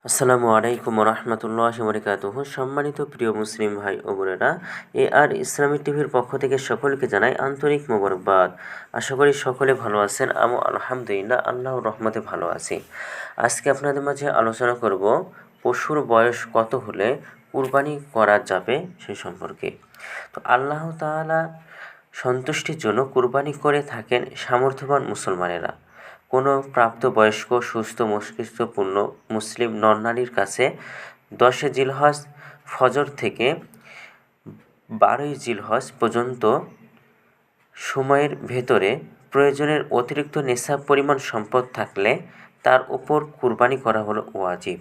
আসসালামু আলাইকুম রহমতুল্লাহি বারাকাতুহু। সম্মানিত প্রিয় মুসলিম ভাই ও বোনেরা, আর ইসলামী টিভির পক্ষ থেকে সকলকে জানাই আন্তরিক মোবারকবাদ। আশা করি সকলে ভালো আছেন। আমি আলহামদুলিল্লাহ আল্লাহর রহমতে ভালো আছি। আজকে আপনাদের মাঝে আলোচনা করব পশুর বয়স কত হলে কুরবানি করা যাবে সে সম্পর্কে। তো আল্লাহ তাআলা সন্তুষ্টির জন্য কুরবানি করে থাকেন সামর্থ্যবান মুসলমানেরা। কোনো প্রাপ্তবয়স্ক সুস্থ মস্তিষ্কপূর্ণ মুসলিম নর-নারীর কাছে 10 জিলহজ ফজর থেকে 12 জিলহজ পর্যন্ত সময়ের ভেতরে প্রয়োজনের অতিরিক্ত নিসাব পরিমাণ সম্পদ থাকলে তার উপর কুরবানি করা হলো ওয়াজিব।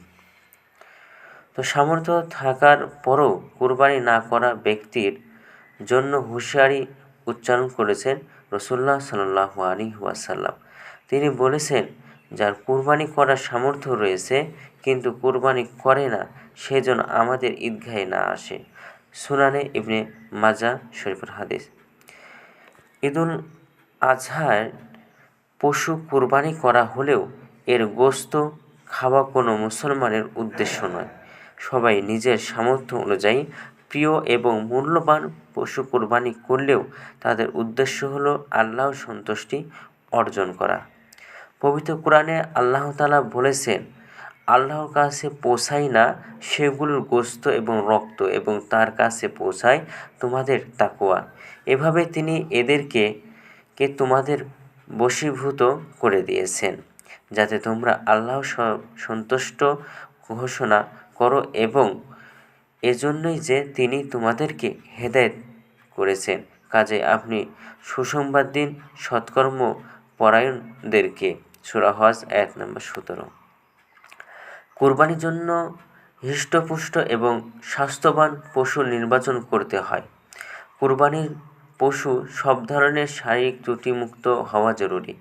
তো সামর্থ্য থাকার পরও কুরবানি না করা ব্যক্তির জন্য হুঁশিয়ারি উচ্চারণ করেছেন রাসূলুল্লাহ সাল্লাল্লাহু আলাইহি ওয়াসাল্লাম। তিনি বলেছেন, যার কুরবানি করার সামর্থ্য রয়েছে কিন্তু কুরবানি করে না, সে যেন আমাদের ঈদগাহে না আসে। সুনানে ইবনে মাজাহ শরীফের হাদিস। ঈদুল আজহায় পশু কুরবানি করা হলেও এর গোশত খাওয়া কোনো মুসলমানের উদ্দেশ্য নয়। সবাই নিজের সামর্থ্য অনুযায়ী প্রিয় এবং মূল্যবান পশু কুরবানি করলেও তাদের উদ্দেশ্য হলো আল্লাহর সন্তুষ্টি অর্জন করা। পবিত্র কোরআনে আল্লাহ তাআলা বলেছেন, আল্লাহর কাছে পৌঁছায় না সেগুলোর গোশত এবং রক্ত, এবং তার কাছে পৌঁছায় তোমাদের তাকওয়া। এভাবে তিনি এদেরকে তোমাদের বশীভূত করে দিয়েছেন, যাতে তোমরা আল্লাহ সন্তুষ্ট ঘোষণা করো, এবং এজন্যই যে তিনি তোমাদেরকে হেদায়েত করেছেন। কাজে আপনি সুসংবাদ দিন সৎকর্ম পরায়ণদেরকে। সূরা হজ আয়াত নম্বর 17। কুরবানির জন্য হৃষ্টপুষ্ট এবং স্বাস্থ্যবান পশু নির্বাচন করতে হয়। কুরবানির পশু সব ধরনের শারীরিক ত্রুটিমুক্ত হওয়া জরুরি।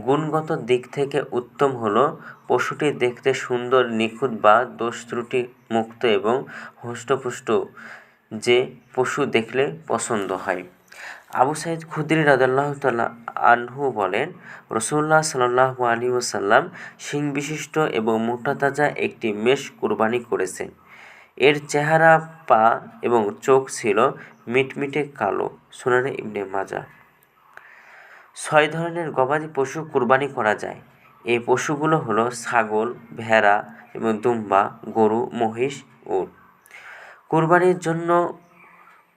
গুণগত দিক থেকে উত্তম হলো পশুটি দেখতে সুন্দর, নিখুঁত বা দোষ ত্রুটি মুক্ত এবং হৃষ্টপুষ্ট, যে পশু দেখলে পছন্দ হয়। আবু সাঈদ খুদরি রাদিয়াল্লাহু তাআলা আনহু বলেন, রাসূলুল্লাহ সাল্লাল্লাহু আলাইহি ওয়াসাল্লাম শিং বিশিষ্ট এবং মোটাতাজা একটি মেষ কুরবানি করেছেন। এর চেহারা, পা এবং চোখ ছিল মিটমিটে কালো। সুনানে ইবনে মাজাহ। 6 ধরনের গবাদি পশু কুরবানি করা যায়। এই পশুগুলো হলো ছাগল, ভেড়া এবং দুম্বা, গরু, মহিষ, উট। কুরবানির জন্য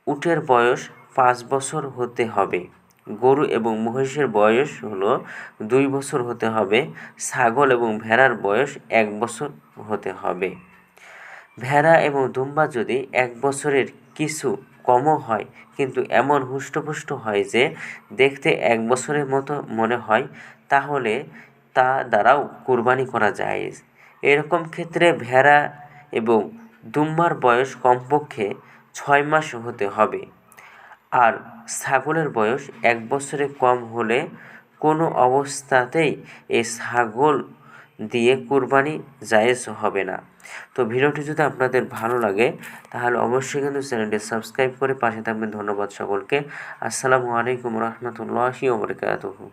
উটের বয়স 5 বছর হতে হবে। গরু এবং মহিষের বয়স হলো 2 বছর হতে হবে। ছাগল এবং ভেড়ার বয়স 1 বছর হতে হবে। ভেড়া এবং দুম্বা যদি 1 বছরের কিছু কমও হয়, কিন্তু এমন হুষ্টপুষ্ট হয় যে দেখতে 1 বছরের মতো মনে হয়, তাহলে তা দ্বারাও কুরবানি করা জায়েজ। এরকম ক্ষেত্রে ভেড়া এবং দুম্বার বয়স কমপক্ষে 6 মাস হতে হবে। আর ছাগলের বয়স 1 বছরের কম হলে কোনো অবস্থাতেই এই ছাগল দিয়ে কুরবানি জায়েজ হবে না। তো ভিডিওটি যদি আপনাদের ভালো লাগে তাহলে অবশ্যই কিন্তু চ্যানেলটি সাবস্ক্রাইব করে পাশে থাকবেন। ধন্যবাদ সকলকে। আসসালামু আলাইকুম রহমতুল্লাহি ওয়া বারাকাতুহু।